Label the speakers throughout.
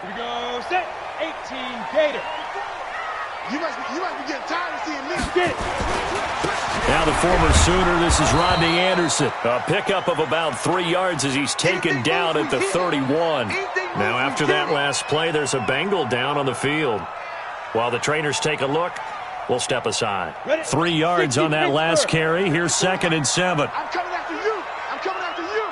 Speaker 1: Here we go, set, 18, Gator.
Speaker 2: You must be getting tired of seeing me.
Speaker 1: Get it.
Speaker 3: Now the former Sooner, this is Rodney Anderson. A pickup of about 3 yards as he's taken down at the 31. Now after that last play, there's a Bengal down on the field. While the trainers take a look, we'll step aside. 3 yards on that last carry. Here's 2nd and 7.
Speaker 2: I'm coming after you. I'm coming after you.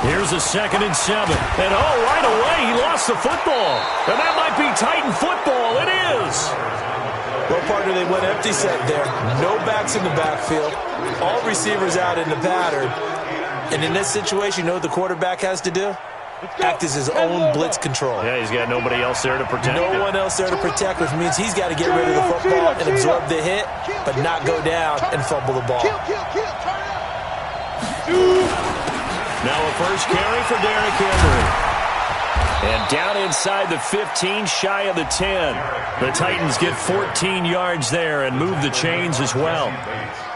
Speaker 3: Here's a 2nd and 7. And right away, he lost the football. And that might be Titan football. It is.
Speaker 4: Well, partner, they went empty set there. No backs in the backfield. All receivers out in the pattern. And in this situation, you know what the quarterback has to do? Act as his own blitz control.
Speaker 3: Yeah, he's got nobody else there to protect him.
Speaker 4: No one else there to protect, which means he's got to get rid of the football and absorb the hit, but not go down and fumble the ball.
Speaker 3: Now a first carry for Derrick Henry. And down inside the 15, shy of the 10. The Titans get 14 yards there and move the chains as well.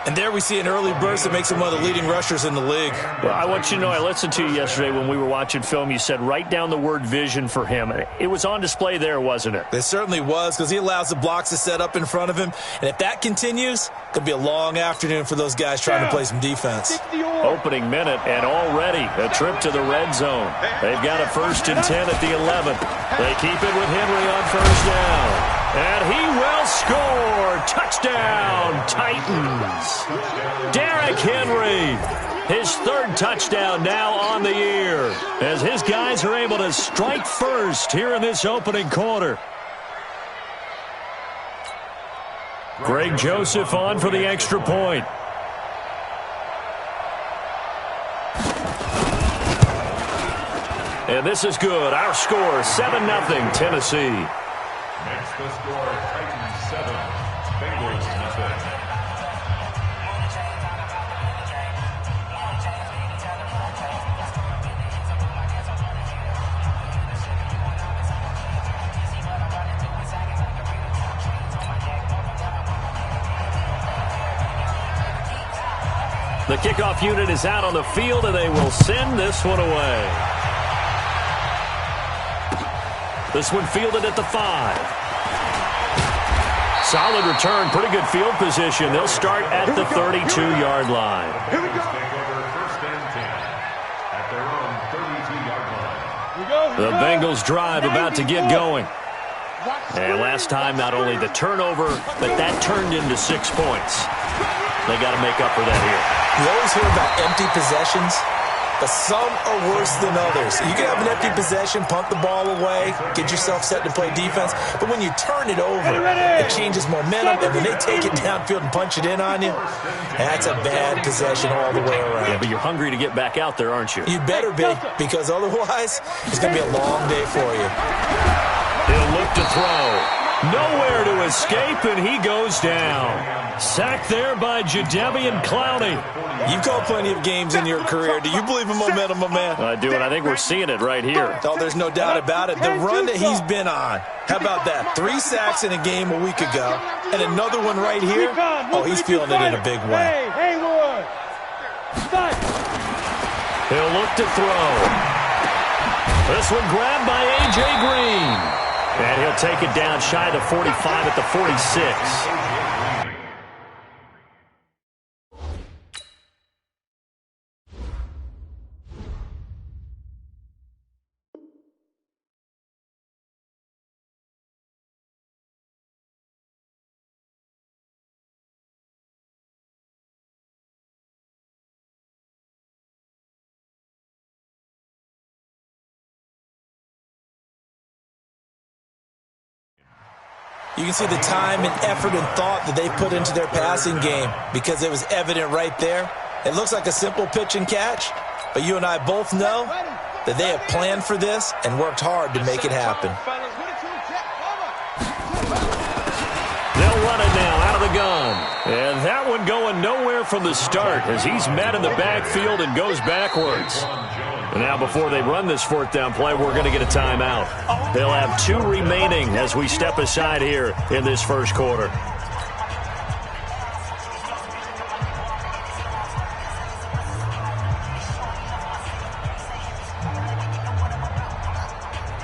Speaker 4: And there we see an early burst that makes him one of the leading rushers in the league.
Speaker 3: Well, I want you to know, I listened to you yesterday when we were watching film. You said write down the word vision for him. It was on display there, wasn't it?
Speaker 4: It certainly was, because he allows the blocks to set up in front of him. And if that continues, it'll be a long afternoon for those guys trying to play some defense.
Speaker 3: Opening minute, and already a trip to the red zone. They've got a 1st and 10 at the 11th. They keep it with Henry on 1st down. And he will score. Touchdown, Titans. Derrick Henry, his 3rd touchdown now on the year, as his guys are able to strike first here in this opening quarter. Greg Joseph on for the extra point. And this is good. Our score, 7-0, Tennessee.
Speaker 5: Next, the score, Titans 7, Bengals nothing.
Speaker 3: The kickoff unit is out on the field, and they will send this one away. This one fielded at the 5. Solid return, pretty good field position. They'll start at the 32-yard line.
Speaker 5: Here we go. First and 10 at their own 32-yard line.
Speaker 3: The Bengals drive about to get going. And last time, not only the turnover, but that turned into 6 points. They got to make up for that here.
Speaker 4: You always hear about empty possessions, but some are worse than others. You can have an empty possession, punt the ball away, get yourself set to play defense, but when you turn it over, it changes momentum, and when they take it downfield and punch it in on you, that's a bad possession all the way around.
Speaker 3: Yeah, but you're hungry to get back out there, aren't you?
Speaker 4: You better be, because otherwise, it's going to be a long day for you.
Speaker 3: He'll look to throw. Nowhere to escape, and he goes down. Sacked there by Jadeveon Clowney.
Speaker 4: You've called plenty of games in your career. Do you believe in momentum, my man?
Speaker 3: I do, and I think we're seeing it right here.
Speaker 4: Oh, there's no doubt about it. The run that he's been on. How about that? 3 sacks in a game a week ago, and another one right here. Oh, he's feeling it in a big way.
Speaker 3: He'll look to throw. This one grabbed by A.J. Green. And he'll take it down shy of the 45 at the 46.
Speaker 4: You can see the time and effort and thought that they put into their passing game, because it was evident right there. It looks like a simple pitch and catch, but you and I both know that they have planned for this and worked hard to make it happen.
Speaker 3: They'll run it now out of the gun. And that one going nowhere from the start as he's met in the backfield and goes backwards. And now before they run this 4th down play, we're going to get a timeout. They'll have 2 remaining as we step aside here in this first quarter.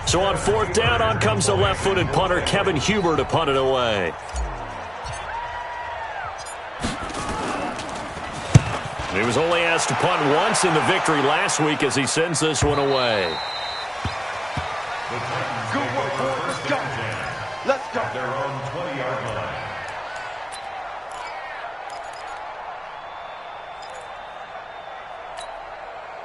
Speaker 3: So on 4th down, on comes the left-footed punter, Kevin Huber, to punt it away. He was only asked to punt once in the victory last week as he sends this one away.
Speaker 2: Good work, boys. Let's go. Let's go.
Speaker 5: Their own 20-yard line.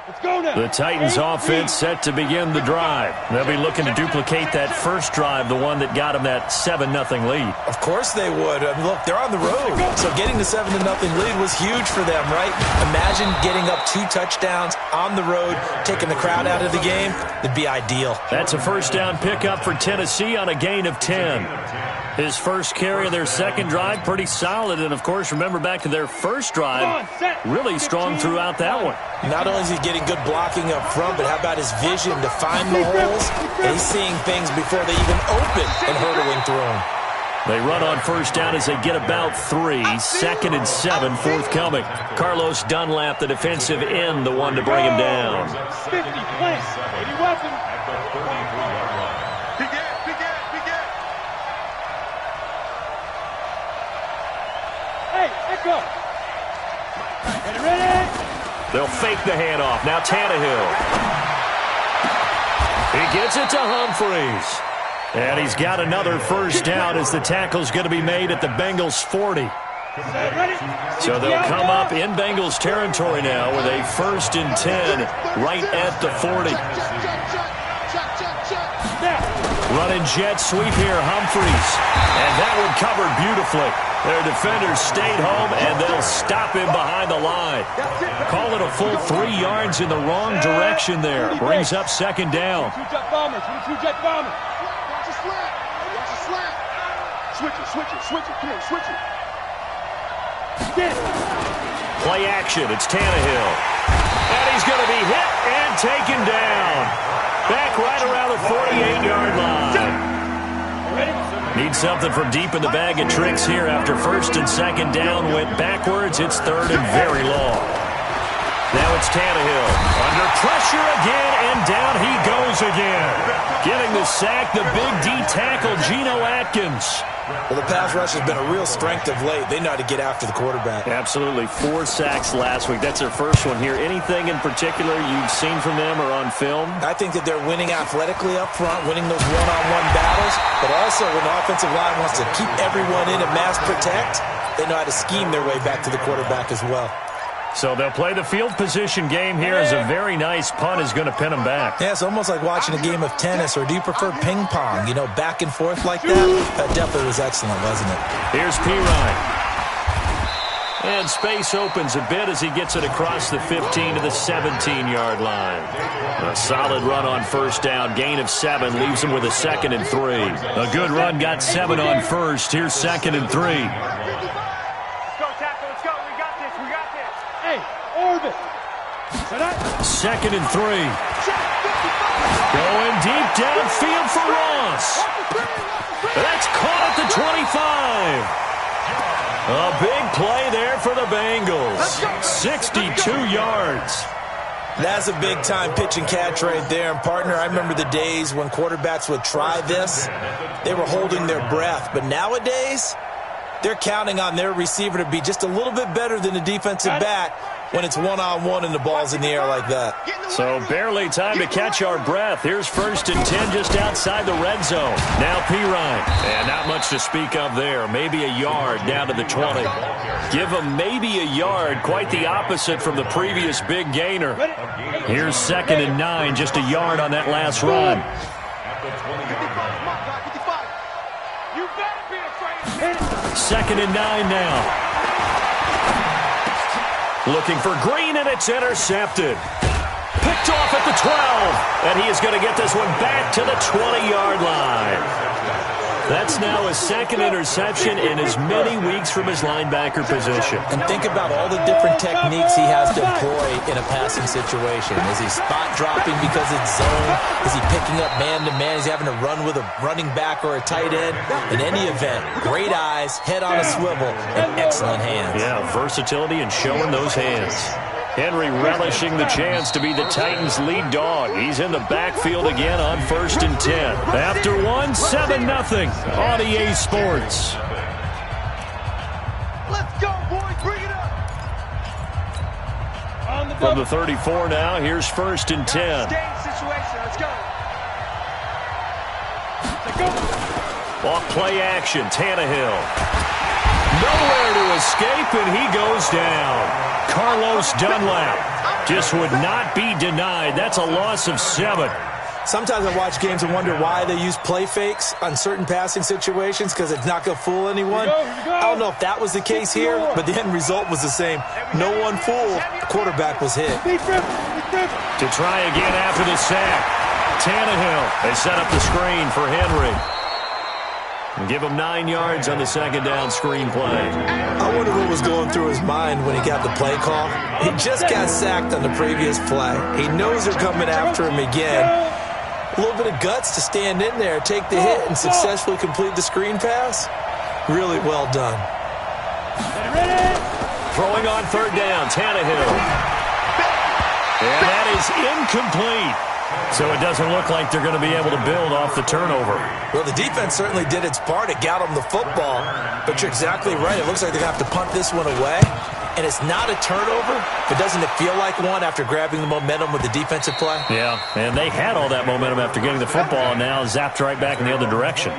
Speaker 1: Let's go now.
Speaker 3: The Titans offense set to begin the drive. They'll be looking to duplicate that first drive, the one that got them that 7-0 lead.
Speaker 4: Of course they would. I mean, look, they're on the road. So getting the 7-0 lead was huge for them, right? Imagine getting up 2 touchdowns on the road, taking the crowd out of the game. It'd be ideal.
Speaker 3: That's a first down pickup for Tennessee on a gain of 10. His first carry of their second drive, pretty solid. And, of course, remember back to their first drive, really strong throughout that one.
Speaker 4: Not only is he getting good blocking up front, but how about his vision to find the holes? And he's seeing things before they even open and hurtling through them.
Speaker 3: They run on first down as they get about 3. 2nd and 7 forthcoming. Carlos Dunlap, the defensive end, the one to bring him down.
Speaker 1: 50 plants, 80 weapons.
Speaker 5: At the 33-yard line.
Speaker 2: Big Ed, big Ed, big Ed.
Speaker 1: Hey, echo. Get it ready.
Speaker 3: They'll fake the handoff. Now Tannehill. He gets it to Humphries. And he's got another first down as the tackle's going to be made at the Bengals 40. So they'll come up in Bengals territory now with a 1st and 10 right at the 40. Running jet sweep here, Humphries. And that one covered beautifully. Their defenders stayed home, and they'll stop him behind the line. Call it a full 3 yards in the wrong direction there. Brings up 2nd down.
Speaker 1: 2 jet bombers. 2 jet bombers.
Speaker 2: Watch it slant. Watch it slant. Switch it, switch it, switch it. Come on, switch it.
Speaker 3: Play action. It's Tannehill. And he's going to be hit and taken down. Back right around the 48-yard line. Need something from deep in the bag of tricks here after 1st and 2nd down went backwards. It's 3rd and very long. Now it's Tannehill. Under pressure again, and down he goes again. Getting the sack, the big D tackle, Geno Atkins.
Speaker 4: Well, the pass rush has been a real strength of late. They know how to get after the quarterback.
Speaker 3: Absolutely. 4 sacks last week. That's their first one here. Anything in particular you've seen from them or on film?
Speaker 4: I think that they're winning athletically up front, winning those one-on-one battles, but also when the offensive line wants to keep everyone in and mass protect, they know how to scheme their way back to the quarterback as well.
Speaker 3: So they'll play the field position game here as a very nice punt is going to pin them back.
Speaker 4: Yeah, it's almost like watching a game of tennis, or do you prefer ping pong? You know, back and forth like that? That definitely was excellent, wasn't it?
Speaker 3: Here's Pirine. And space opens a bit as he gets it across the 15 to the 17-yard line. A solid run on first down. Gain of 7 leaves him with a 2nd and 3. A good run got 7 on first. Here's 2nd and 3.
Speaker 1: Orbit.
Speaker 3: 2nd and 3. Going deep downfield for Ross. That's caught at the 25. A big play there for the Bengals. 62 yards.
Speaker 4: That's a big-time pitch and catch right there. And, partner, I remember the days when quarterbacks would try this. They were holding their breath. But nowadays, they're counting on their receiver to be just a little bit better than the defensive back when it's one-on-one and the ball's in the air like that.
Speaker 3: So barely time to catch our breath. Here's 1st and 10 just outside the red zone. Now Pirine. And not much to speak of there. Maybe a yard down to the 20. Give him maybe a yard. Quite the opposite from the previous big gainer. Here's 2nd and 9. Just a yard on that last run.
Speaker 5: At the 20-yard line.
Speaker 3: 2nd and 9 now. Looking for Green, and it's intercepted. Picked off at the 12, and he is going to get this one back to the 20-yard line. That's now his 2nd interception in as many weeks from his linebacker position.
Speaker 4: And think about all the different techniques he has to employ in a passing situation. Is he spot dropping because it's zone? Is he picking up man-to-man? Is he having to run with a running back or a tight end? In any event, great eyes, head on a swivel, and excellent hands.
Speaker 3: Yeah, versatility and showing those hands. Henry relishing the chance to be the Titans' lead dog. He's in the backfield again on 1st and 10. After one, 7-0 on EA Sports.
Speaker 2: Let's go, boys. Bring it up.
Speaker 3: From the 34 now, here's 1st and 10.
Speaker 2: Situation. Let's go.
Speaker 3: Off play action, Tannehill. Nowhere to escape, and he goes down. Carlos Dunlap just would not be denied. That's a loss of 7.
Speaker 4: Sometimes I watch games and wonder why they use play fakes on certain passing situations because it's not going to fool anyone. I don't know if that was the case here, but the end result was the same. No one fooled. The quarterback was hit.
Speaker 3: To try again after the sack. Tannehill, they set up the screen for Henry. And give him 9 yards on the 2nd down screen play.
Speaker 4: I wonder what was going through his mind when he got the play call. He just got sacked on the previous play. He knows they're coming after him again. A little bit of guts to stand in there, take the hit, and successfully complete the screen pass. Really well done.
Speaker 3: Throwing on 3rd down, Tannehill. And that is incomplete. So it doesn't look like they're going to be able to build off the turnover.
Speaker 4: Well, the defense certainly did its part. It got them the football. But you're exactly right. It looks like they're going to have to punt this one away. And it's not a turnover, but doesn't it feel like one after grabbing the momentum with the defensive play?
Speaker 3: Yeah, and they had all that momentum after getting the football, and now zapped right back in the other direction.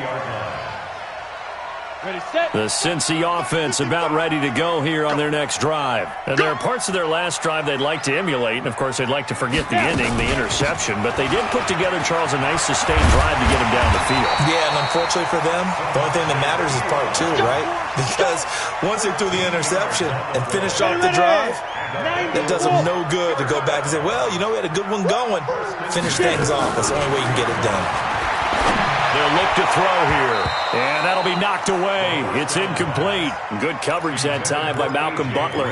Speaker 3: The Cincy offense about ready to go here on their next drive. And there are parts of their last drive they'd like to emulate, and of course they'd like to forget the ending, the interception, but they did put together, Charles, a nice sustained drive to get him down the field.
Speaker 4: Yeah, and unfortunately for them, the only thing that matters is part 2, right? Because once they threw the interception and finished off the drive, that does them no good to go back and say, well, you know, we had a good one going. Finish things off. That's the only way you can get it done.
Speaker 3: They'll look to throw here, and that'll be knocked away. It's incomplete. Good coverage that time by Malcolm Butler.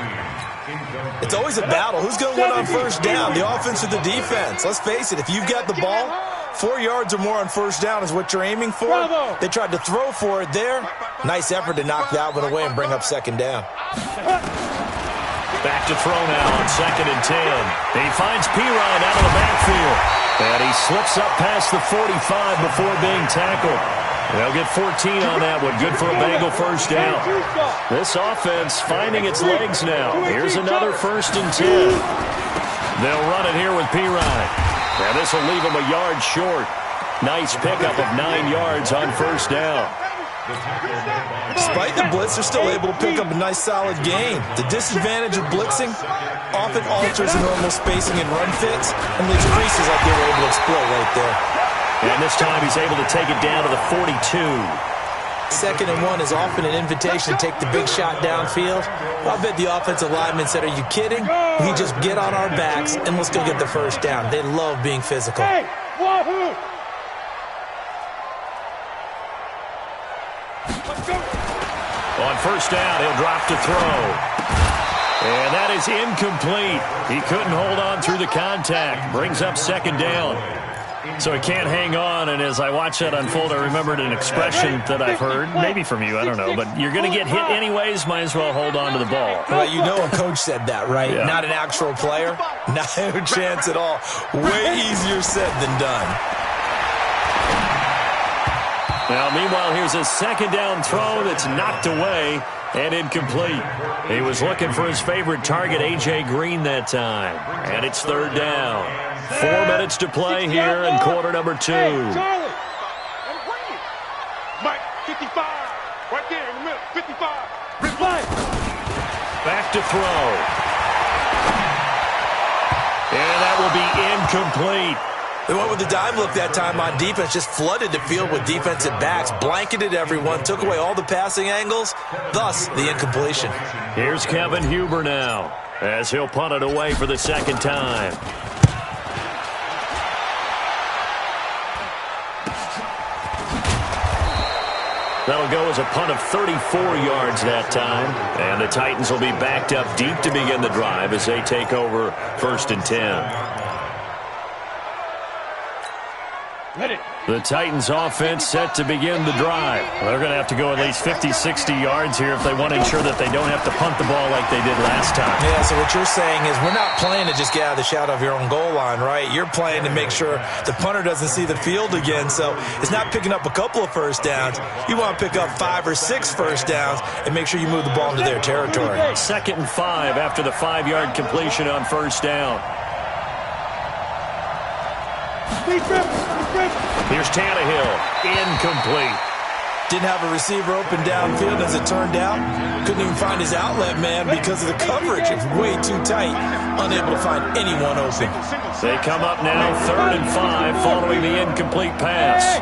Speaker 4: It's always a battle. Who's going to win on 1st down, the offense or the defense? Let's face it, if you've got the ball, 4 yards or more on 1st down is what you're aiming for. They tried to throw for it there. Nice effort to knock that one away and bring up 2nd down.
Speaker 3: Back to throw now on 2nd and 10. He finds Perine out of the backfield. And he slips up past the 45 before being tackled. They'll get 14 on that one. Good for a Bengal 1st down. This offense finding its legs now. Here's another 1st and 10. They'll run it here with Perine. And this will leave him a yard short. Nice pickup of 9 yards on 1st down.
Speaker 4: Despite the blitz, they're still able to pick up a nice solid gain. The disadvantage of blitzing often alters the normal spacing and run fits and leaves creases like they were able to exploit right there.
Speaker 3: And this time he's able to take it down to the 42.
Speaker 4: 2nd and 1 is often an invitation to take the big shot downfield. I bet the offensive lineman said, are you kidding? We just get on our backs and let's go get the 1st down. They love being physical.
Speaker 1: Hey, wahoo!
Speaker 3: On 1st down, he'll drop to throw. And that is incomplete. He couldn't hold on through the contact. Brings up 2nd down. So he can't hang on, and as I watch that unfold, I remembered an expression that I've heard, maybe from you, I don't know, but you're going to get hit anyways, might as well hold on to the ball.
Speaker 4: Well, you know a coach said that, right?
Speaker 3: Yeah.
Speaker 4: Not an actual player. Not a chance at all. Way easier said than done.
Speaker 3: Now, meanwhile, here's a 2nd down throw that's knocked away and incomplete. He was looking for his favorite target, A.J. Green, that time. And it's 3rd down. 4 minutes to play here in quarter number 2.
Speaker 2: Hey, Charlie. Mike, 55. Right there in the middle, 55.
Speaker 1: Reply.
Speaker 3: Back to throw. And that will be incomplete.
Speaker 4: They went with the dime look that time on defense, just flooded the field with defensive backs, blanketed everyone, took away all the passing angles, thus the incompletion.
Speaker 3: Here's Kevin Huber now, as he'll punt it away for the 2nd time. That'll go as a punt of 34 yards that time, and the Titans will be backed up deep to begin the drive as they take over 1st and 10. The Titans offense set to begin the drive. They're going to have to go at least 50, 60 yards here if they want to ensure that they don't have to punt the ball like they did last time.
Speaker 4: Yeah, so what you're saying is we're not playing to just get out of the shadow of your own goal line, right? You're playing to make sure the punter doesn't see the field again. So it's not picking up a couple of first downs. You want to pick up 5 or 6 first downs and make sure you move the ball into their territory.
Speaker 3: 2nd and 5 after the 5-yard completion on first down. Here's Tannehill, incomplete.
Speaker 4: Didn't have a receiver open downfield as it turned out. Couldn't even find his outlet man because of the coverage. It was way too tight. Unable to find anyone open.
Speaker 3: They come up now 3rd and 5 following the incomplete pass.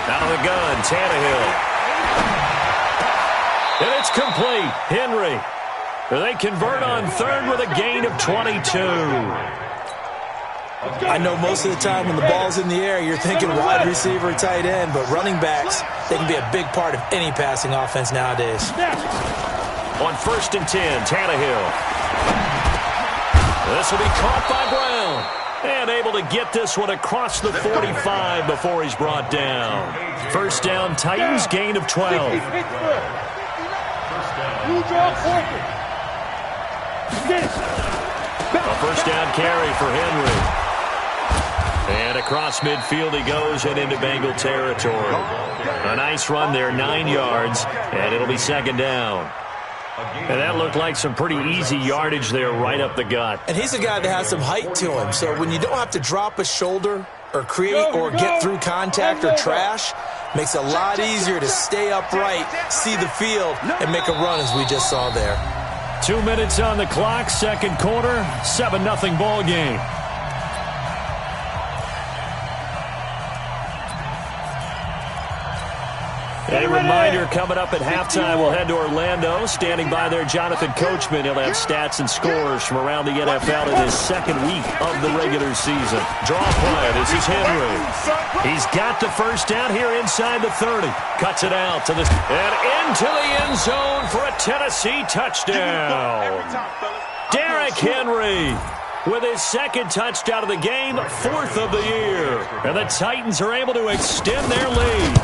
Speaker 3: Out of the gun, Tannehill. And it's complete. Henry. They convert on 3rd with a gain of 22.
Speaker 4: I know most of the time when the ball's in the air, you're thinking wide receiver, tight end, but running backs, they can be a big part of any passing offense nowadays.
Speaker 3: On 1st and 10, Tannehill. This will be caught by Brown. And able to get this one across the 45 before he's brought down. First down, Titans, gain of 12. A first down carry for Henry. And across midfield he goes and into Bengal territory. A nice run there, 9 yards, and it'll be 2nd down. And that looked like some pretty easy yardage there right up the gut.
Speaker 4: And he's a guy that has some height to him, so when you don't have to drop a shoulder or create or get through contact or trash, makes it a lot easier to stay upright, see the field, and make a run as we just saw there.
Speaker 3: 2 minutes on the clock, 2nd quarter, 7-0 ball game. A reminder, coming up at halftime, we'll head to Orlando. Standing by there, Jonathan Coachman. He'll have stats and scores from around the NFL in his 2nd week of the regular season. Draw play. This is Henry. He's got the first down here inside the 30. Cuts it out to the and into the end zone for a Tennessee touchdown. Derrick Henry with his 2nd touchdown of the game, 4th of the year. And the Titans are able to extend their lead.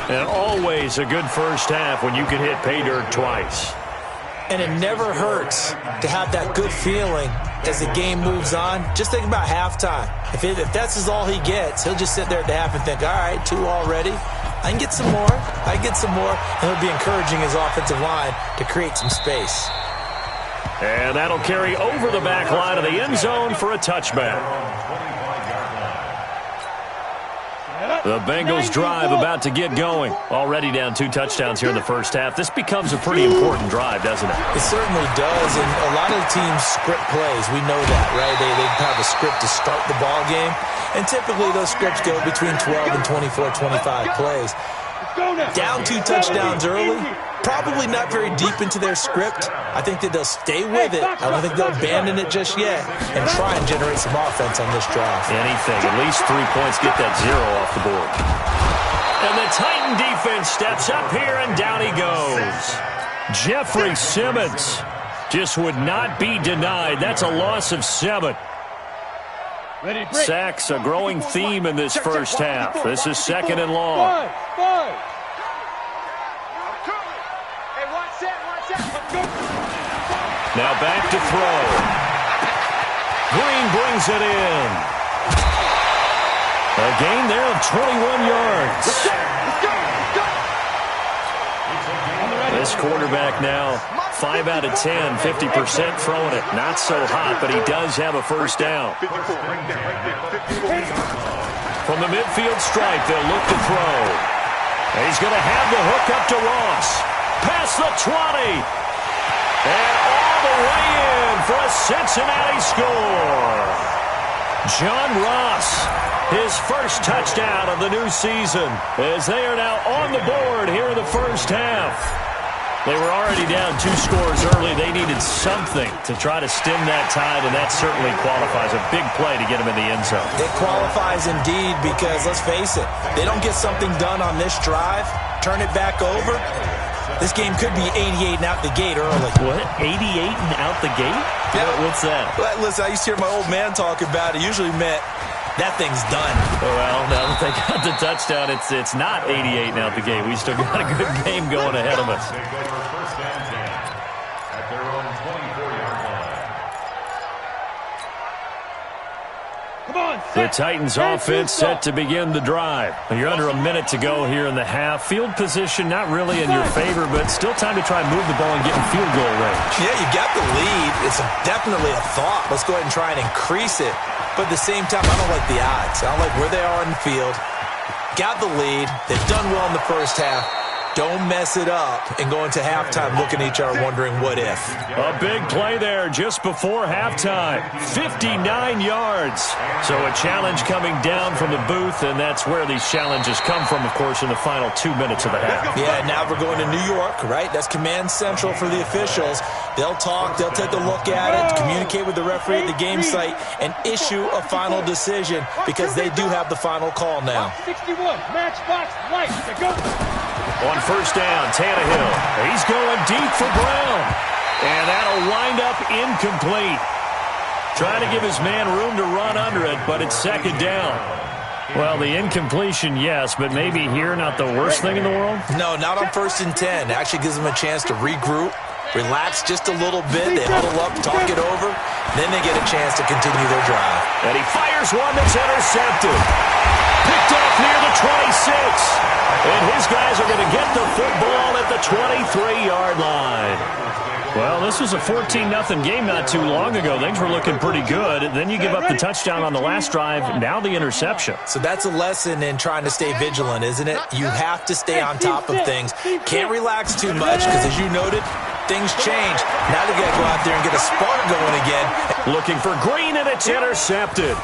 Speaker 3: And always a good first half when you can hit pay dirt twice.
Speaker 4: And it never hurts to have that good feeling as the game moves on. Just think about halftime. If that's all he gets, he'll just sit there at the half and think, all right, 2 already. I can get some more. I can get some more. And he'll be encouraging his offensive line to create some space.
Speaker 3: And that'll carry over the back line of the end zone for a touchback. The Bengals drive about to get going. Already down 2 touchdowns here in the first half. This becomes a pretty important drive, doesn't it?
Speaker 4: It certainly does, and a lot of teams script plays. We know that, right? They have a script to start the ball game, and typically those scripts go between 12 and 24, 25 plays. Down 2 touchdowns early, probably not very deep into their script. I think that they'll stay with it. I don't think they'll abandon it just yet and try and generate some offense on this drive.
Speaker 3: Anything, at least 3 points, get that 0 off the board. And the Titan defense steps up here, and down he goes. Jeffrey Simmons just would not be denied. That's a loss of 7. Sacks, a growing theme in this first half. This is 2nd and long. Now back to throw. Green brings it in. A gain there of 21 yards. This quarterback now 5 out of 10, 50% throwing it. Not so hot, but he does have a first down. From the midfield stripe, they'll look to throw. And he's going to have the hook up to Ross. Past the 20. And all the way in for a Cincinnati score. John Ross, his first touchdown of the new season, as they are now on the board here in the first half. They were already down 2 scores early. They needed something to try to stem that tide, and that certainly qualifies. A big play to get them in the end zone.
Speaker 4: It qualifies indeed because, let's face it, they don't get something done on this drive, turn it back over, This game could be 88 and out the gate early.
Speaker 3: What? 88 and out the gate?
Speaker 4: Yeah.
Speaker 3: What's that?
Speaker 4: Well, listen, I used to hear my old man talk about it. Usually meant that thing's done.
Speaker 3: Well, now that they got the touchdown, it's not 88 and out the gate. We still got a good game going ahead of us.
Speaker 5: Take over first and 10 at their own 24-yard line.
Speaker 1: Come on,
Speaker 3: The Titans offense set to begin the drive. You're under a minute to go here in the half. Field position not really in your favor, but still time to try and move the ball and get in field goal range.
Speaker 4: Yeah, you got the lead. It's definitely a thought. Let's go ahead and try and increase it. But at the same time, I don't like the odds. I don't like where they are on the field. Got the lead. They've done well in the first half. Don't mess it up and go into halftime looking at each other wondering what if.
Speaker 3: A big play there just before halftime. 59 yards. So a challenge coming down from the booth, and that's where these challenges come from, of course, in the final 2 minutes of the half.
Speaker 4: Yeah, now we're going to New York, right? That's command central for the officials. They'll talk, they'll take a look at it, communicate with the referee at the game site, and issue a final decision because they do have the final call now.
Speaker 1: 61, matchbox light to go.
Speaker 3: On first down, Tannehill. He's going deep for Brown. And that'll wind up incomplete. Trying to give his man room to run under it, but it's second down. Well, the incompletion, yes, but maybe here not the worst thing in the world?
Speaker 4: No, not on first and 10. Actually gives them a chance to regroup, relax just a little bit. They huddle up, talk it over. Then they get a chance to continue their drive.
Speaker 3: And he fires one that's intercepted. Picked off near the 26. And his guys are going to get the football at the 23-yard line. Well, this was a 14-0 game not too long ago. Things were looking pretty good. Then you give up the touchdown on the last drive. Now the interception.
Speaker 4: So that's a lesson in trying to stay vigilant, isn't it? You have to stay on top of things. Can't relax too much because, as you noted, things change. Now they got to go out there and get a spark going again.
Speaker 3: Looking for Green, and it's intercepted.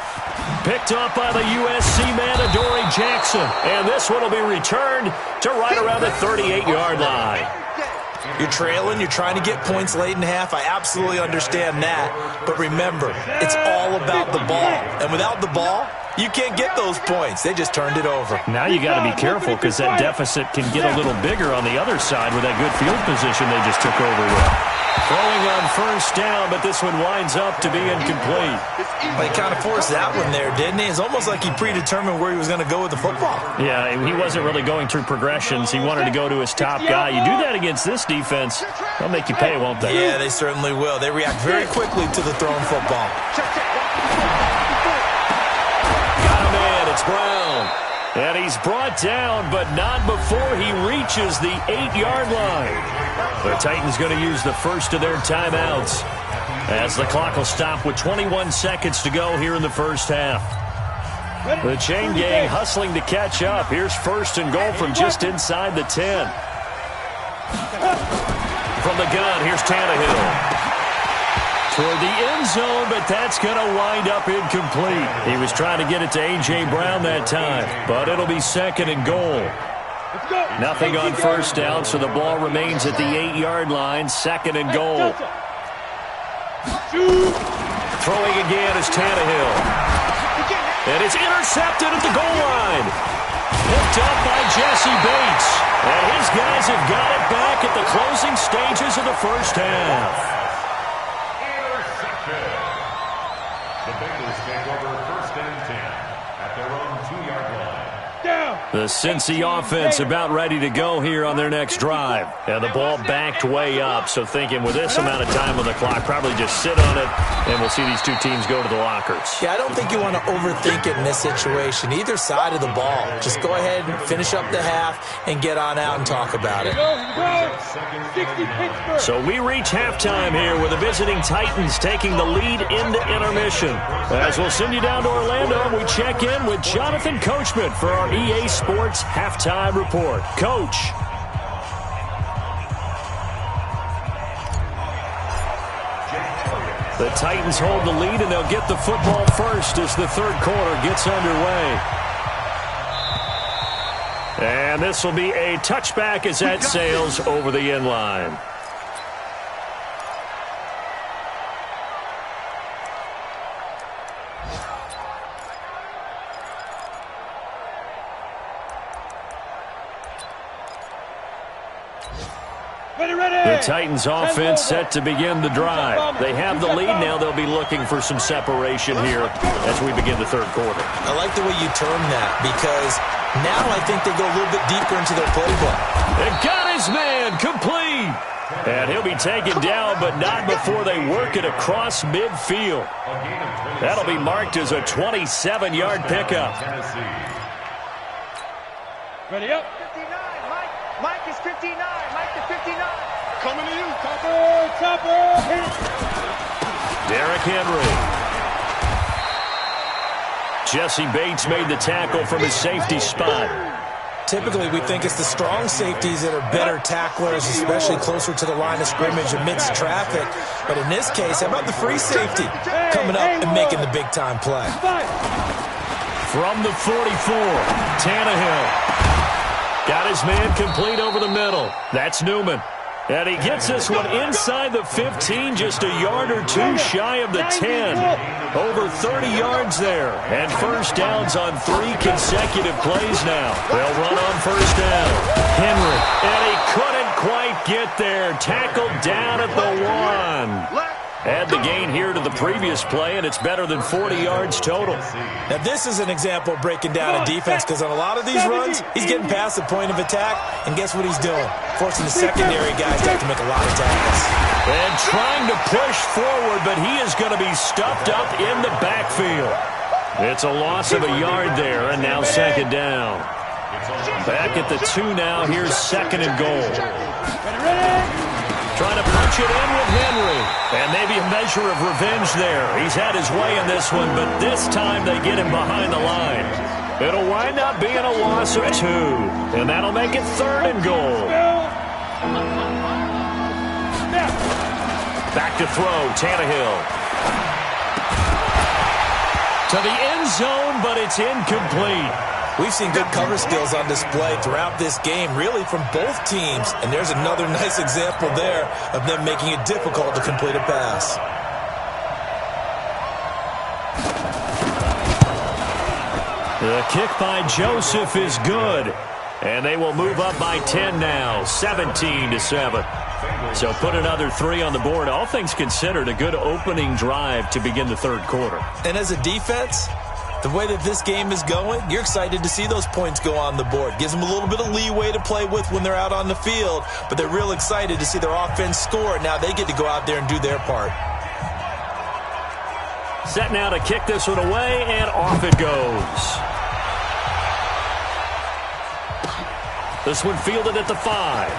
Speaker 3: Picked off by the USC man, Adoree Jackson. And this one will be returned to right around the 38-yard line.
Speaker 4: You're trailing. You're trying to get points late in half. I absolutely understand that. But remember, it's all about the ball. And without the ball, you can't get those points. They just turned it over.
Speaker 3: Now you got to be careful because that deficit can get a little bigger on the other side with that good field position they just took over with. Throwing on first down, but this one winds up to be incomplete.
Speaker 4: Well, he kind of forced that one there, didn't he? It's almost like he predetermined where he was going to go with the football.
Speaker 3: Yeah, he wasn't really going through progressions. He wanted to go to his top guy. You do that against this defense, they'll make you pay, won't they?
Speaker 4: Yeah, they certainly will. They react very quickly to the thrown football.
Speaker 3: Got him in. It's Brown. And he's brought down, but not before he reaches the 8-yard line. The Titans going to use the first of their timeouts as the clock will stop with 21 seconds to go here in the first half. The chain gang hustling to catch up. Here's first and goal from just inside the 10. From the gun, here's Tannehill. Toward the end zone, but that's going to wind up incomplete. He was trying to get it to A.J. Brown that time, but it'll be second and goal. Nothing on first down, so the ball remains at the 8-yard line, second and goal. Throwing again is Tannehill. And it's intercepted at the goal line. Picked up by Jesse Bates. And his guys have got it back at the closing stages of the first half.
Speaker 5: The Bengals take over first and 10 at their own 2-yard line.
Speaker 3: The Cincy offense about ready to go here on their next drive. And the ball backed way up, so thinking with this amount of time on the clock, probably just sit on it, and we'll see these two teams go to the lockers.
Speaker 4: Yeah, I don't think you want to overthink it in this situation. Either side of the ball. Just go ahead and finish up the half and get on out and talk about it.
Speaker 3: So we reach halftime here with the visiting Titans taking the lead into intermission. As we'll send you down to Orlando, we check in with Jonathan Coachman for our EA Sports Halftime Report. Coach. The Titans hold the lead, and they'll get the football first as the third quarter gets underway. And this will be a touchback as that sails over the end line. The Titans offense set to begin the drive. They have the lead now. They'll be looking for some separation here as we begin the third quarter.
Speaker 4: I like the way you term that because now I think they go a little bit deeper into their playbook.
Speaker 3: They got his man complete. And he'll be taken down, but not before they work it across midfield. That'll be marked as a 27-yard pickup.
Speaker 1: Ready up.
Speaker 2: 59. Mike is 59. Mike is 59. Coming to you,
Speaker 1: Chopper. Hit it.
Speaker 3: Derrick Henry. Jesse Bates made the tackle from his safety spot.
Speaker 4: Typically, we think it's the strong safeties that are better tacklers, especially closer to the line of scrimmage amidst traffic. But in this case, how about the free safety coming up and making the big-time play?
Speaker 3: From the 44, Tannehill. Got his man complete over the middle. That's Newman. And he gets this one inside the 15, just a yard or two shy of the 10. Over 30 yards there. And first downs on 3 consecutive plays now. They'll run on first down. Henry. And he couldn't quite get there. Tackled down at the 1. Add the gain here to the previous play, and it's better than 40 yards total.
Speaker 4: Now, this is an example of breaking down a defense because on a lot of these runs, he's getting past the point of attack, and guess what he's doing? Forcing the secondary guys to have to make a lot of tackles.
Speaker 3: And trying to push forward, but he is going to be stuffed up in the backfield. It's a loss of a yard there, and now second down. Back at the 2 now. Here's second and goal. Trying to punch it in with Henry. And maybe a measure of revenge there. He's had his way in this one, but this time they get him behind the line. It'll wind up being a loss of 2. And that'll make it third and goal. Back to throw, Tannehill. To the end zone, but it's incomplete.
Speaker 4: We've seen good cover skills on display throughout this game, really from both teams. And there's another nice example there of them making it difficult to complete a pass.
Speaker 3: The kick by Joseph is good. And they will move up by 10 now, 17-7. So put another 3 on the board. All things considered, a good opening drive to begin the third quarter.
Speaker 4: And as a defense, the way that this game is going, you're excited to see those points go on the board. Gives them a little bit of leeway to play with when they're out on the field, but they're real excited to see their offense score. Now they get to go out there and do their part.
Speaker 3: Set now to kick this one away, and off it goes. This one fielded at the 5.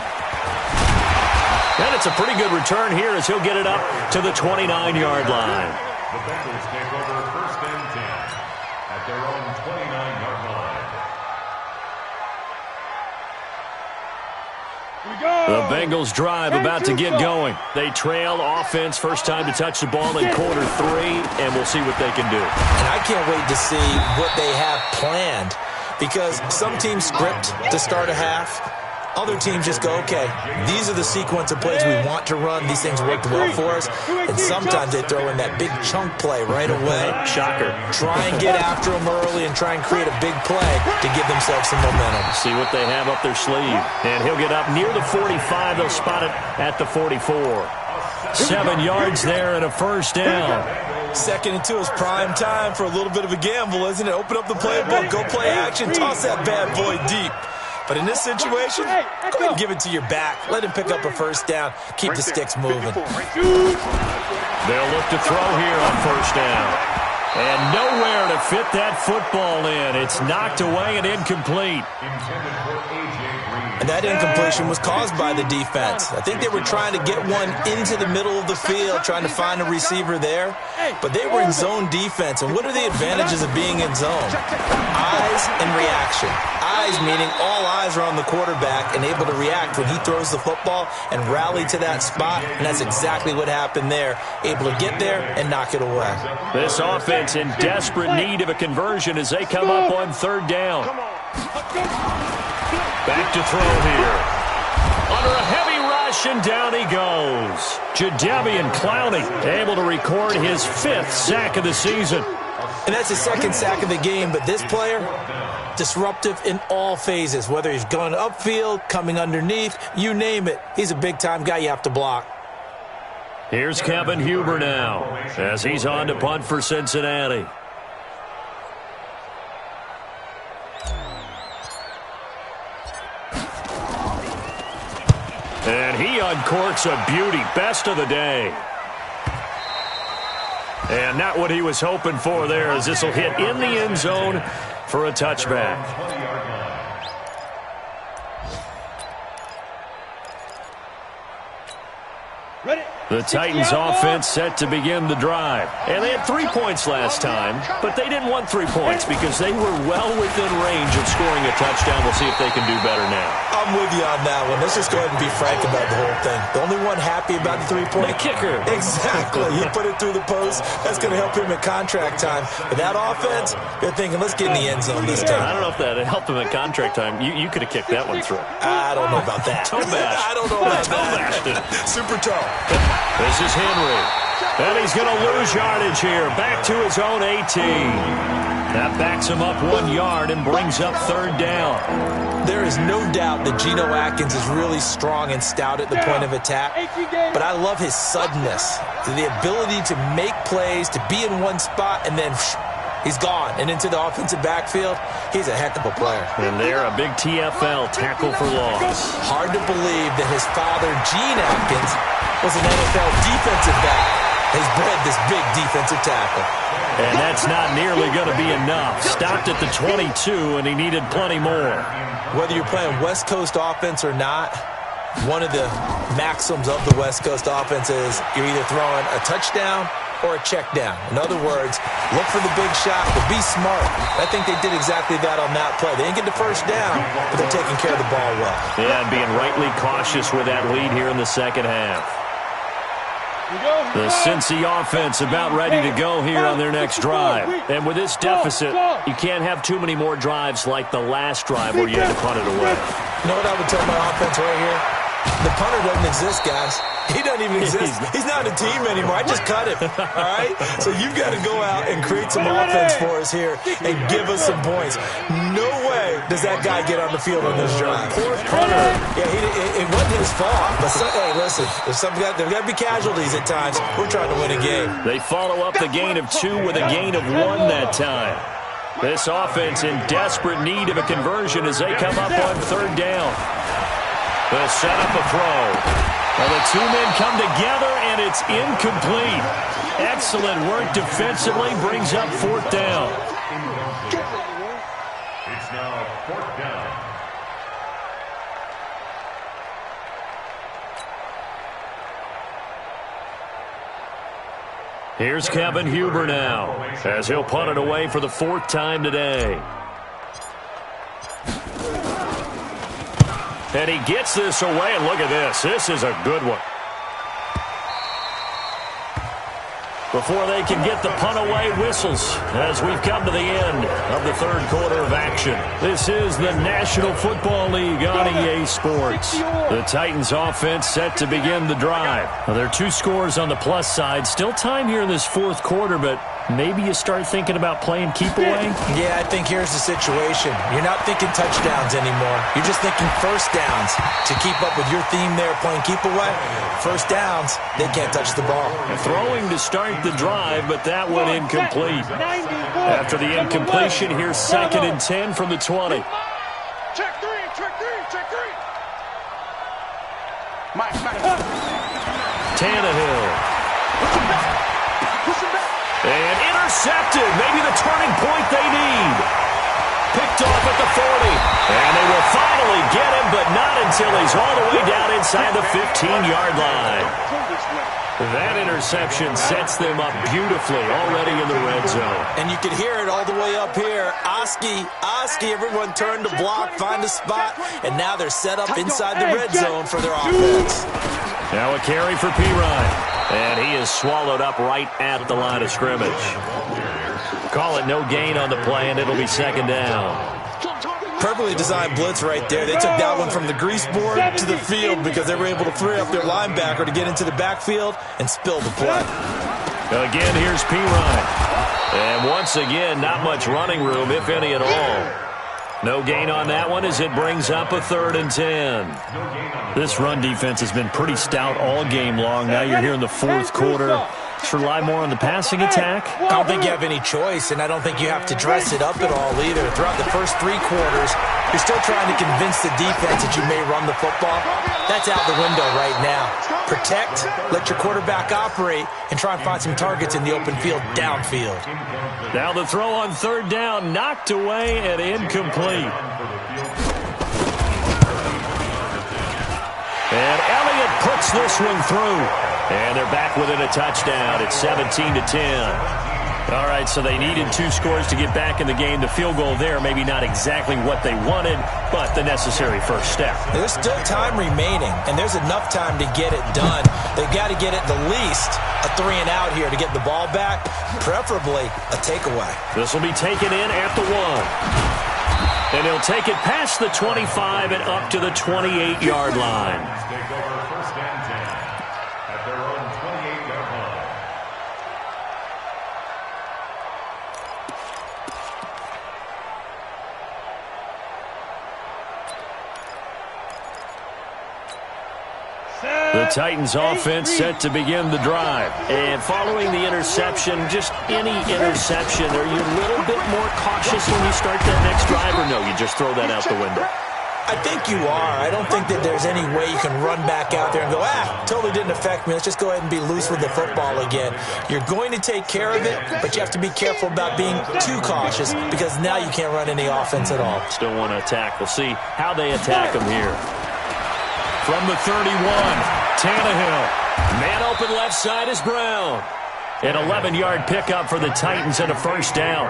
Speaker 3: And it's a pretty good return here as he'll get it up to the 29-yard line.
Speaker 5: The Bengals take over first and 10 at their own 29-yard line.
Speaker 3: The Bengals drive about to get going. They trail offense, first time to touch the ball in quarter 3, and we'll see what they can do.
Speaker 4: And I can't wait to see what they have planned because some teams script to start a half. Other teams just go, okay, these are the sequence of plays we want to run. These things worked well for us. And sometimes they throw in that big chunk play right away.
Speaker 3: Shocker.
Speaker 4: Try and get after them early and try and create a big play to give themselves some momentum.
Speaker 3: See what they have up their sleeve. And he'll get up near the 45. They'll spot it at the 44. 7 yards there and a first down.
Speaker 4: 2nd and 2 is prime time for a little bit of a gamble, isn't it? Open up the playbook, go play action, toss that bad boy deep. But in this situation, go ahead and give it to your back. Let him pick up a first down. Keep the sticks moving.
Speaker 3: They'll look to throw here on first down. And nowhere to fit that football in. It's knocked away and incomplete.
Speaker 4: And that incompletion was caused by the defense. I think they were trying to get one into the middle of the field, trying to find a receiver there. But they were in zone defense. And what are the advantages of being in zone? Eyes and reaction. Eyes meaning all eyes are on the quarterback and able to react when he throws the football and rally to that spot. And that's exactly what happened there. Able to get there and knock it away.
Speaker 3: This offense in desperate need of a conversion as they come up on third down. Back to throw here. Under a heavy rush, and down he goes. Jadeveon Clowney able to record his 5th sack of the season.
Speaker 4: And that's his 2nd sack of the game, but this player, disruptive in all phases, whether he's going upfield, coming underneath, you name it. He's a big-time guy you have to block.
Speaker 3: Here's Kevin Huber now as he's on to punt for Cincinnati. And he uncorks a beauty. Best of the day. And not what he was hoping for there, as this will hit in the end zone for a touchback.
Speaker 1: Ready.
Speaker 3: The Titans offense set to begin the drive. And they had 3 points last time, but they didn't want 3 points because they were well within range of scoring a touchdown. We'll see if they can do better now.
Speaker 4: I'm with you on that one. Let's just go ahead and be frank about the whole thing. The only one happy about the 3-point?
Speaker 3: The kicker.
Speaker 4: Exactly. He put it through the post. That's going to help him at contract time. But that offense, they're thinking, let's get in the end zone this time.
Speaker 3: I don't know if that helped him at contract time. You could have kicked that one through.
Speaker 4: I don't know about that.
Speaker 3: Toe bash.
Speaker 4: I don't know about
Speaker 3: that.
Speaker 4: Super toe.
Speaker 3: This is Henry. And he's going to lose yardage here. Back to his own 18. That backs him up 1 yard and brings up 3rd down.
Speaker 4: There is no doubt that Geno Atkins is really strong and stout at the point of attack. But I love his suddenness. The ability to make plays, to be in one spot, and then he's gone. And into the offensive backfield, he's a heck of a player.
Speaker 3: And there, a big TFL, tackle for loss.
Speaker 4: Hard to believe that his father, Gene Atkins, was an NFL defensive back. Has bred this big defensive tackle.
Speaker 3: And that's not nearly going to be enough. Stopped at the 22, and he needed plenty more.
Speaker 4: Whether you're playing West Coast offense or not, one of the maxims of the West Coast offense is you're either throwing a touchdown or a check down. In other words, look for the big shot, but be smart. I think they did exactly that on that play. They didn't get the first down, but they're taking care of the ball well.
Speaker 3: Yeah, and being rightly cautious with that lead here in the second half. The Cincy offense about ready to go here on their next drive. And with this deficit, you can't have too many more drives like the last drive where you had to punt it away.
Speaker 4: You know what I would tell my offense right here? The punter doesn't exist, guys. He doesn't even exist. He's not a team anymore. I just cut him, all right? So you've got to go out and create some offense for us here and give us some points. No way does that guy get on the field on this drive. Poor punter. Yeah, it wasn't his fault. But, hey, listen, there's got to be casualties at times. We're trying to win a game.
Speaker 3: They follow up the gain of 2 with a gain of 1 that time. This offense in desperate need of a conversion as they come up on 3rd down. They'll set up a throw. Well, the 2 men come together, and it's incomplete. Excellent work defensively, brings up 4th down.
Speaker 5: It's now 4th down.
Speaker 3: Here's Kevin Huber now, as he'll punt it away for the 4th time today. And he gets this away, and look at this. This is a good one. Before they can get the punt away, whistles as we've come to the end of the 3rd quarter of action. This is the National Football League on EA Sports. The Titans offense set to begin the drive. Now, there are 2 scores on the plus side. Still time here in this 4th quarter, but maybe you start thinking about playing keep away?
Speaker 4: Yeah, I think here's the situation. You're not thinking touchdowns anymore. You're just thinking first downs. To keep up with your theme there, playing keep away, first downs, they can't touch the ball.
Speaker 3: Throwing to start the drive, but that one incomplete. After the incompletion, here's 2nd and 10 from the 20.
Speaker 2: Check 3, check 3, check 3. Mike.
Speaker 3: Tannehill.
Speaker 2: Push him back.
Speaker 3: And intercepted. Maybe the turning point they need. Picked off at the 40. And they will finally get him, but not until he's all the way down inside the 15-yard line. That interception sets them up beautifully already in the red zone.
Speaker 4: And you can hear it all the way up here. Oski, everyone turned to block, find a spot, and now they're set up inside the red zone for their offense.
Speaker 3: Now a carry for P-Ryan. And he is swallowed up right at the line of scrimmage. Call it no gain on the play, and it'll be 2nd down.
Speaker 4: Perfectly designed blitz right there. They took that one from the grease board to the field because they were able to free up their linebacker to get into the backfield and spill the play.
Speaker 3: Again, here's P. Ryan. And once again, not much running room, if any at all. No gain on that one as it brings up a 3rd and 10. This run defense has been pretty stout all game long. Now you're here in the 4th quarter. Just rely more on the passing attack.
Speaker 4: I don't think you have any choice, and I don't think you have to dress it up at all either. Throughout the first 3 quarters, you're still trying to convince the defense that you may run the football. That's out the window right now. Protect, let your quarterback operate, and try and find some targets in the open field downfield.
Speaker 3: Now the throw on 3rd down, knocked away and incomplete. And Elliott puts this one through. And they're back within a touchdown. It's 17-10. All right, so they needed 2 scores to get back in the game. The field goal there, maybe not exactly what they wanted, but the necessary first step.
Speaker 4: There's still time remaining, and there's enough time to get it done. They've got to get at the least a 3-and-out here to get the ball back, preferably a takeaway.
Speaker 3: This will be taken in at the 1. And he'll take it past the 25 and up to the 28-yard line.
Speaker 5: Take over 1st and 10 at their own 28-yard line.
Speaker 3: The Titans offense set to begin the drive. And following the interception, just any interception, are you a little bit more cautious when you start that next drive, or no, you just throw that out the window?
Speaker 4: I think you are. I don't think that there's any way you can run back out there and go, totally didn't affect me. Let's just go ahead and be loose with the football again. You're going to take care of it, but you have to be careful about being too cautious because now you can't run any offense at all.
Speaker 3: Still want to attack. We'll see how they attack them here. From the 31, Tannehill. Man open left side is Brown. An 11-yard pickup for the Titans and a 1st down.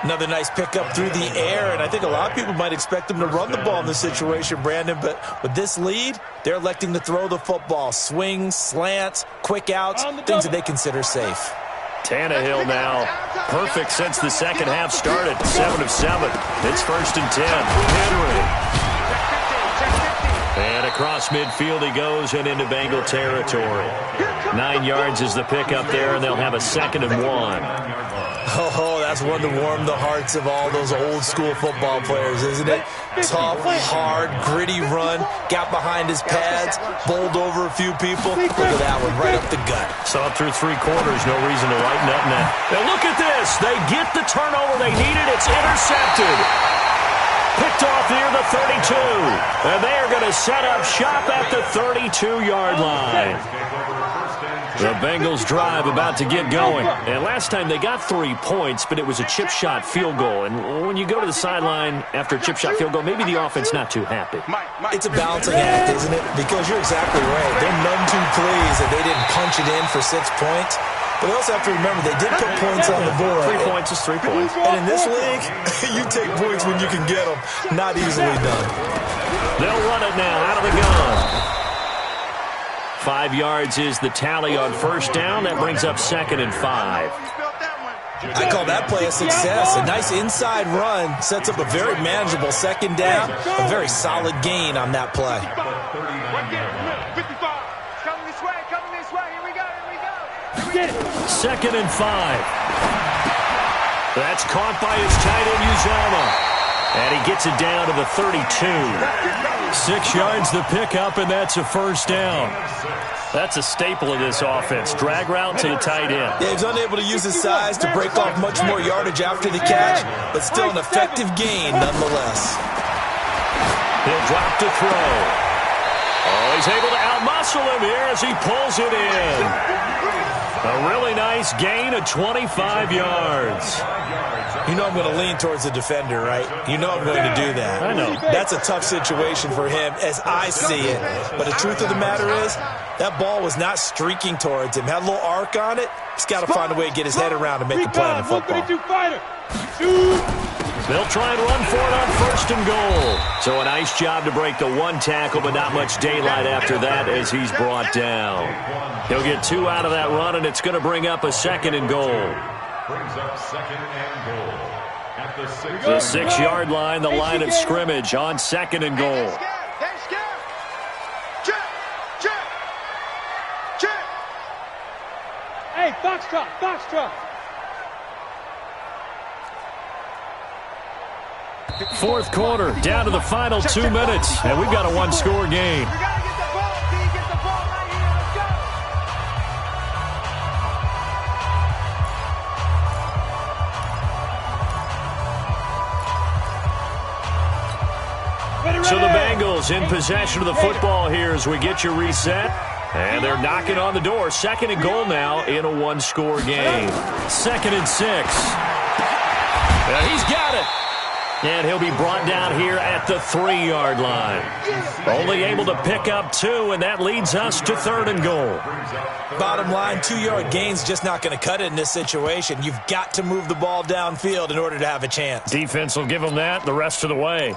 Speaker 4: Another nice pickup through the air, and I think a lot of people might expect them to run the ball in this situation, Brandon, but with this lead, they're electing to throw the football. Swings, slants, quick outs, things that they consider safe.
Speaker 3: Tannehill now perfect since the second half started. 7 of 7. It's 1st and 10. Henry. And across midfield he goes and into Bengal territory. 9 yards is the pickup there, and they'll have a 2nd and 1.
Speaker 4: Oh, that's one to warm the hearts of all those old-school football players, isn't it? Tough, hard, gritty run, got behind his pads, bowled over a few people. Look at that one, right up the gut.
Speaker 3: Saw it through 3 quarters, no reason to lighten up now. Now look at this. They get the turnover they needed. It's intercepted. Picked off near the 32. And they are going to set up shop at the 32-yard line. The Bengals drive about to get going. And last time they got 3 points, but it was a chip shot field goal. And when you go to the sideline after a chip shot field goal, maybe the offense not too happy.
Speaker 4: It's a balancing act, isn't it? Because you're exactly right. They're none too pleased that they didn't punch it in for 6 points. But you also have to remember they did put points on the board.
Speaker 3: 3 points is 3 points.
Speaker 4: And in this league, you take points when you can get them. Not easily done.
Speaker 3: They'll run it now out of the gun. 5 yards is the tally on 1st down. That brings up 2nd and 5.
Speaker 4: I call that play a success. A nice inside run sets up a very manageable 2nd down. A very solid gain on that play.
Speaker 3: 2nd and 5. That's caught by his tight end, Uzomah. And he gets it down to the 32. 6 yards the pickup, and that's a 1st down. That's a staple of this offense. Drag route to the tight end.
Speaker 4: Yeah, he's unable to use his size to break off much more yardage after the catch, but still an effective gain nonetheless.
Speaker 3: He'll drop to throw. Oh, he's able to outmuscle him here as he pulls it in. A really nice gain of 25 yards.
Speaker 4: You know I'm going to lean towards the defender, right? You know I'm going to do that.
Speaker 3: I know.
Speaker 4: That's a tough situation for him as I see it. But the truth of the matter is, that ball was not streaking towards him. Had a little arc on it. He's got to find a way to get his head around and make a play on the football.
Speaker 3: They'll try and run for it on 1st and goal. So a nice job to break the 1 tackle, but not much daylight after that as he's brought down. He'll get 2 out of that run, and it's going to bring up a 2nd and goal.
Speaker 5: Brings up 2nd and goal at the 6.
Speaker 3: The 6-yard line, the line of scrimmage on 2nd and goal.
Speaker 1: Hey, foxtrot.
Speaker 3: Fourth quarter, down to the final 2 minutes, and we've got a one-score game. So the Bengals in possession of the football here as we get you reset. And they're knocking on the door. Second and goal now in a one-score game. 2nd and 6. He's got it. And he'll be brought down here at the 3-yard line. Only able to pick up 2, and that leads us to 3rd and goal.
Speaker 4: Bottom line, 2-yard gain's just not going to cut it in this situation. You've got to move the ball downfield in order to have a chance.
Speaker 3: Defense will give them that the rest of the way.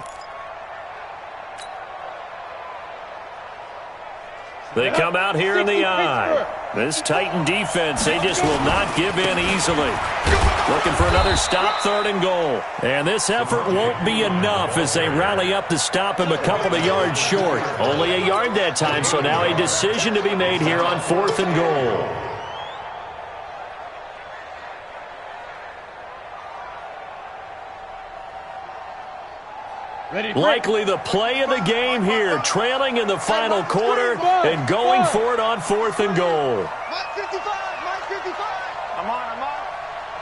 Speaker 3: They come out here in the eye. This Titan defense, they just will not give in easily. Looking for another stop, 3rd and goal. And this effort won't be enough as they rally up to stop him a couple of yards short. Only a yard that time, so now a decision to be made here on 4th and goal. Likely the play of the game here, trailing in the final quarter and going for it on 4th and goal.
Speaker 2: Mike 55, Mike 55. I'm on.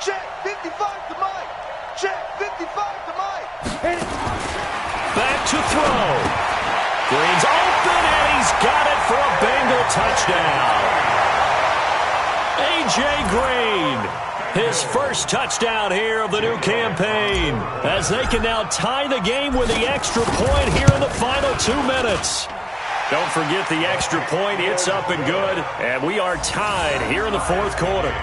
Speaker 2: Check 55 to Mike. Check 55 to Mike.
Speaker 3: Back to throw. Green's open, and he's got it for a Bengal touchdown. A.J. Green. His first touchdown here of the new campaign, as they can now tie the game with the extra point here in the final 2 minutes. Don't forget the extra point. It's up and good, and we are tied here in the 4th quarter.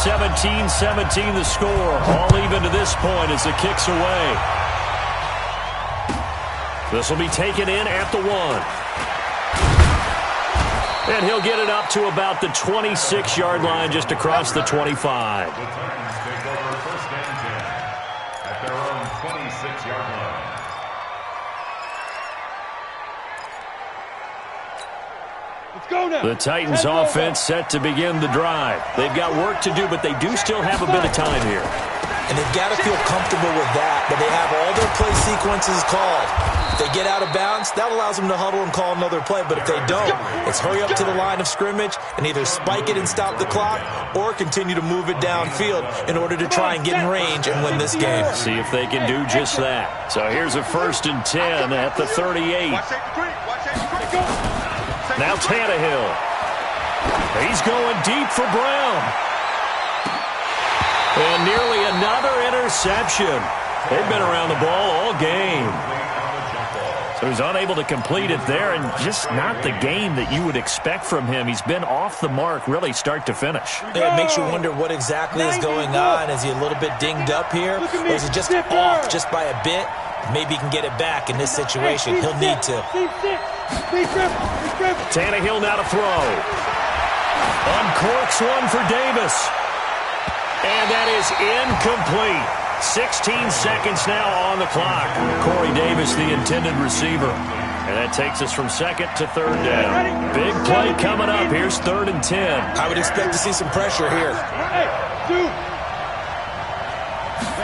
Speaker 3: (17-17) the score, all even to this point as the kick's away. This will be taken in at the 1. And he'll get it up to about the 26-yard line, just across the 25.
Speaker 5: The Titans take over 1st and 10 at their own 26-yard line.
Speaker 3: The Titans offense set to begin the drive. They've got work to do, but they do still have a bit of time here.
Speaker 4: And they've got to feel comfortable with that they have all their play sequences called. If they get out of bounds, that allows them to huddle and call another play. But if they don't, it's hurry up to the line of scrimmage and either spike it and stop the clock or continue to move it downfield in order to try and get in range and win this game.
Speaker 3: See if they can do just that. So here's a 1st and 10 at the 38. Now Tannehill. He's going deep for Brown. And nearly another interception. They've been around the ball all game. So he's unable to complete it there, and just not the game that you would expect from him. He's been off the mark, really, start to finish.
Speaker 4: It makes you wonder what exactly is going on. Is he a little bit dinged up here? Or is it just off just by a bit? Maybe he can get it back in this situation. He'll need to.
Speaker 3: Tannehill now to throw. Uncorks one for Davis. And that is incomplete. 16 seconds now on the clock. Corey Davis, the intended receiver. And that takes us from 2nd to 3rd down. Big play coming up. Here's 3rd and 10.
Speaker 4: I would expect to see some pressure here.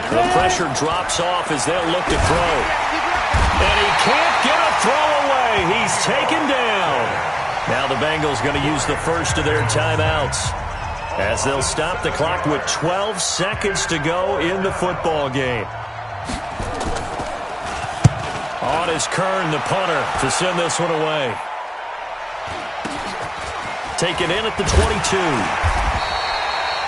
Speaker 3: The pressure drops off as they'll look to throw. And he can't get a throw away. He's taken down. Now the Bengals going to use the first of their timeouts, as they'll stop the clock with 12 seconds to go in the football game. On is Kern, the punter, to send this one away. Taken in at the 22.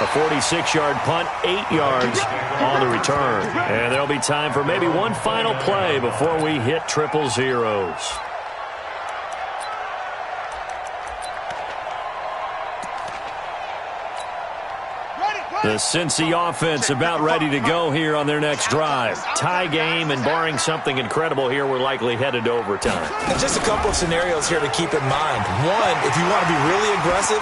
Speaker 3: A 46-yard punt, 8 yards on the return. And there'll be time for maybe one final play before we hit 000. The Cincy offense about ready to go here on their next drive. Tie game, and barring something incredible here, we're likely headed to overtime.
Speaker 4: And just a couple of scenarios here to keep in mind. One, if you want to be really aggressive,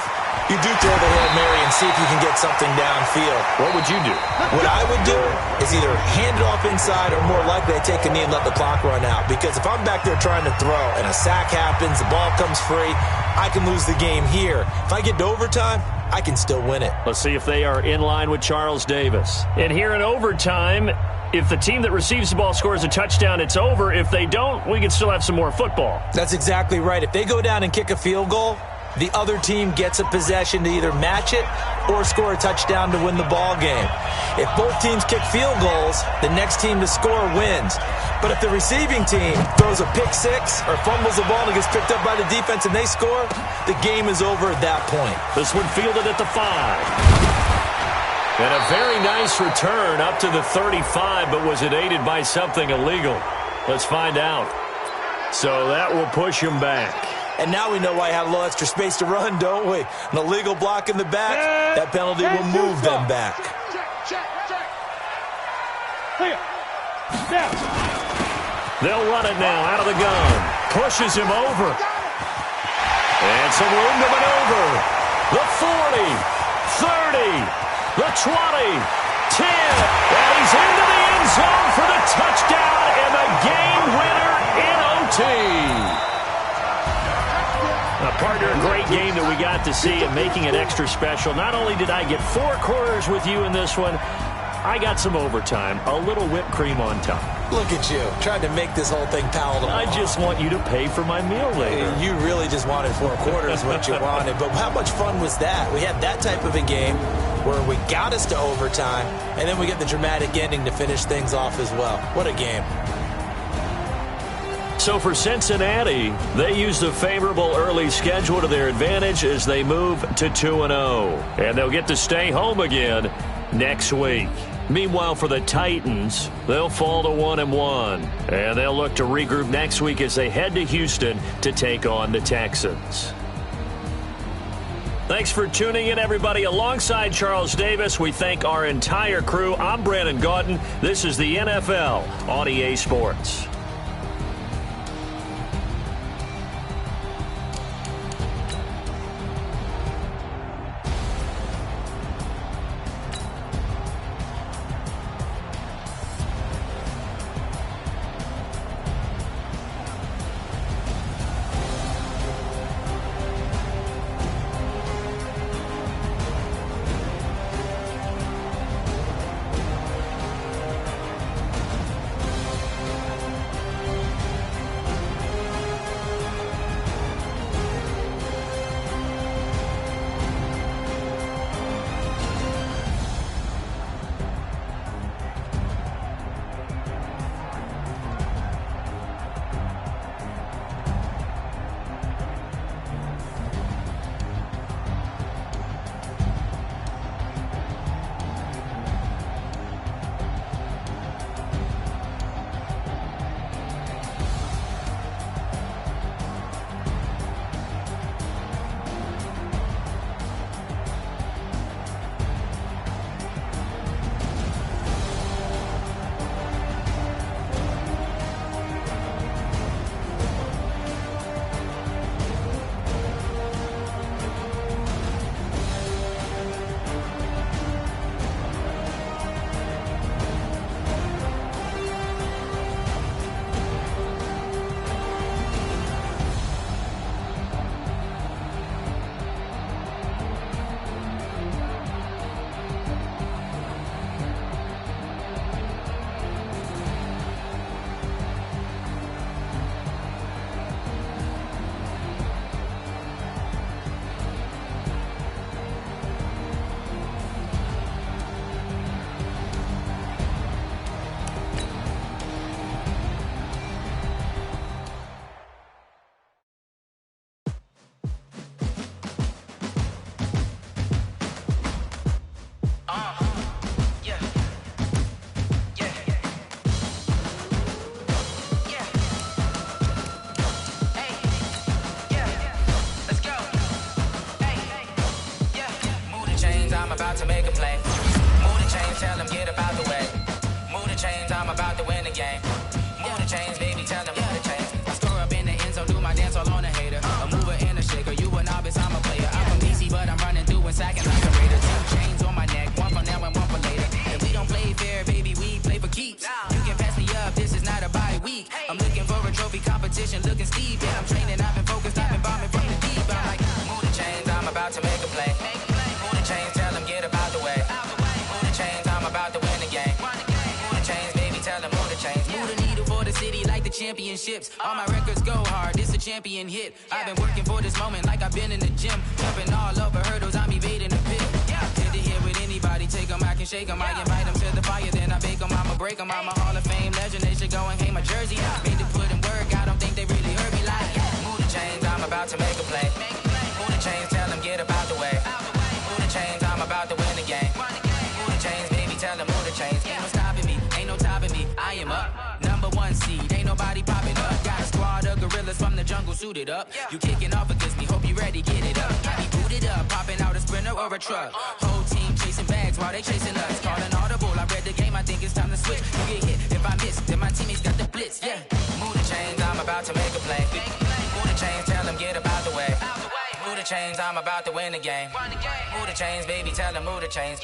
Speaker 4: You do throw the Hail Mary and see if you can get something downfield.
Speaker 3: What would you do?
Speaker 4: What I would do is either hand it off inside or more likely I take a knee and let the clock run out. Because if I'm back there trying to throw and a sack happens, the ball comes free, I can lose the game here. If I get to overtime, I can still win it.
Speaker 3: Let's see if they are in line with Charles Davis. And here in overtime, if the team that receives the ball scores a touchdown, it's over. If they don't, we can still have some more football.
Speaker 4: That's exactly right. If they go down and kick a field goal, the other team gets a possession to either match it or score a touchdown to win the ball game. If both teams kick field goals, the next team to score wins. But if the receiving team throws a pick six or fumbles the ball and gets picked up by the defense and they score, the game is over at that point.
Speaker 3: This one fielded at the 5. And a very nice return up to the 35, but was it aided by something illegal? Let's find out. So that will push him back.
Speaker 4: And now we know why I had a little extra space to run, don't we? An illegal block in the back, that penalty will move them back.
Speaker 3: They'll run it now out of the gun. Pushes him over. And some room to maneuver. The 40, 30. The 20, 10, and he's into the end zone for the touchdown and the game winner in OT. Partner, a great game that we got to see and making it extra special. Not only did I get 4 quarters with you in this one, I got some overtime, a little whipped cream on top.
Speaker 4: Look at you, trying to make this whole thing palatable.
Speaker 3: I just want you to pay for my meal later.
Speaker 4: You really just wanted 4 quarters what you wanted, but how much fun was that? We had that type of a game where we got us to overtime, and then we get the dramatic ending to finish things off as well. What a game.
Speaker 3: So for Cincinnati, they used a favorable early schedule to their advantage as they move to 2-0. And they'll get to stay home again next week. Meanwhile, for the Titans, they'll fall to 1-1. And they'll look to regroup next week as they head to Houston to take on the Texans. Thanks for tuning in, everybody. Alongside Charles Davis, we thank our entire crew. I'm Brandon Gaudin. This is the NFL on EA Sports.
Speaker 6: To make a play. Move the chains, tell them get about the way. Move the chains, I'm about to win the game. Move the chains, baby, tell them move the chains. I score up in the end zone, do my dance all on a hater. A mover and a shaker, you a novice, I'm a player. I'm from DC, but I'm running championships. All my records go hard, this a champion hit. I've been working for this moment like I've been in the gym. Jumping all over hurdles, I'm evading the pit. Hit to hit with anybody, take them, I can shake them. I invite them to the fire, then I bake them, I'ma break them. I'm a Hall of Fame legend, they should go and hang my jersey. Made to put in work, I don't think they really heard me like. Move the chains, I'm about to make a play. Move the chains, tell them get up out the way. Move the chains, I'm about to win the game. Move the chains, baby, tell them move the chains. Ain't no stopping me, ain't no topping me, I am up. #1 seed, ain't nobody popping up. Got a squad of gorillas from the jungle suited up. You kicking off against me, hope you ready, get it up. Got me booted up, popping out a Sprinter or a truck. Whole team chasing bags while they chasing us. Calling audible, I read the game, I think it's time to switch. You get hit, if I miss, then my teammates got the blitz, yeah. Move the chains, I'm about to make a play. Move the chains, tell them get up out the way. Move the chains, I'm about to win the game. Move the chains, baby, tell them move the chains.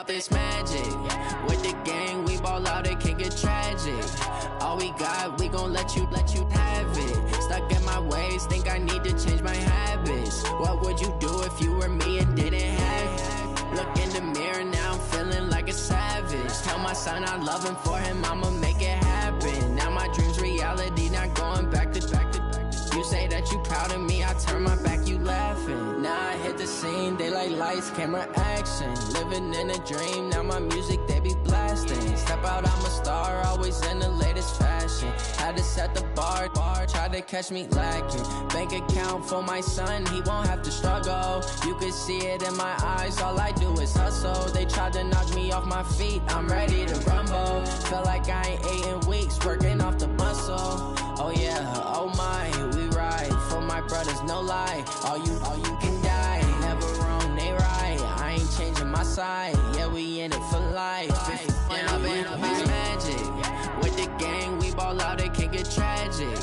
Speaker 7: Up this magic. With the gang, we ball out, it can get tragic. All we got, we gon' let you have it. Stuck in my ways, think I need to change my habits. What would you do if you were me and didn't have it? Look in the mirror, now I'm feeling like a savage. Tell my son I love him, for him I'ma make it happen. Now my dream's reality, not going back to back. You say that you proud of me, I turn my back, you laughing. Now I hit the scene, they like lights, camera, action. Living in a dream, now my music, they be blasting. Step out, I'm a star, always in the latest fashion. Had to set the bar, try to catch me lacking. Bank account for my son, he won't have to struggle. You could see it in my eyes, all I do is hustle. They tried to knock me off off my feet, I'm ready to rumble. Feel like I ain't ate in weeks, working off the muscle. Oh yeah, oh my, we ride for my brothers, no lie. All you can die, never wrong, they right. I ain't changing my side, yeah, we in it for life. And I've been magic with the gang, we ball out, it can get tragic.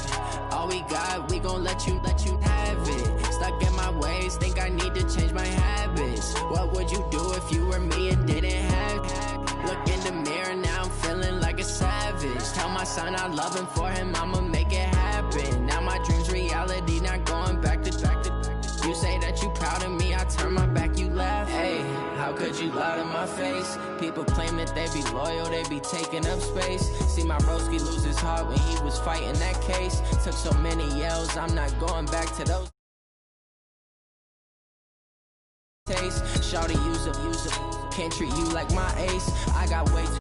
Speaker 7: All we got, we gon' let you have it. Stuck in my ways, think I need to change my habits. What would you do if you were me and didn't have it? Look in the mirror, now I'm feeling like a savage. Tell my son I love him, for him I'ma make it happen. Now my dream's reality, not going back to. You say that you proud of me, I turn my back, you laugh. Hey, how could you lie to my face? People claim that they be loyal, they be taking up space. See my broski lose his heart when he was fighting that case. Took so many yells, I'm not going back to those taste. Shawty use up, can't treat you like my ace. I got way too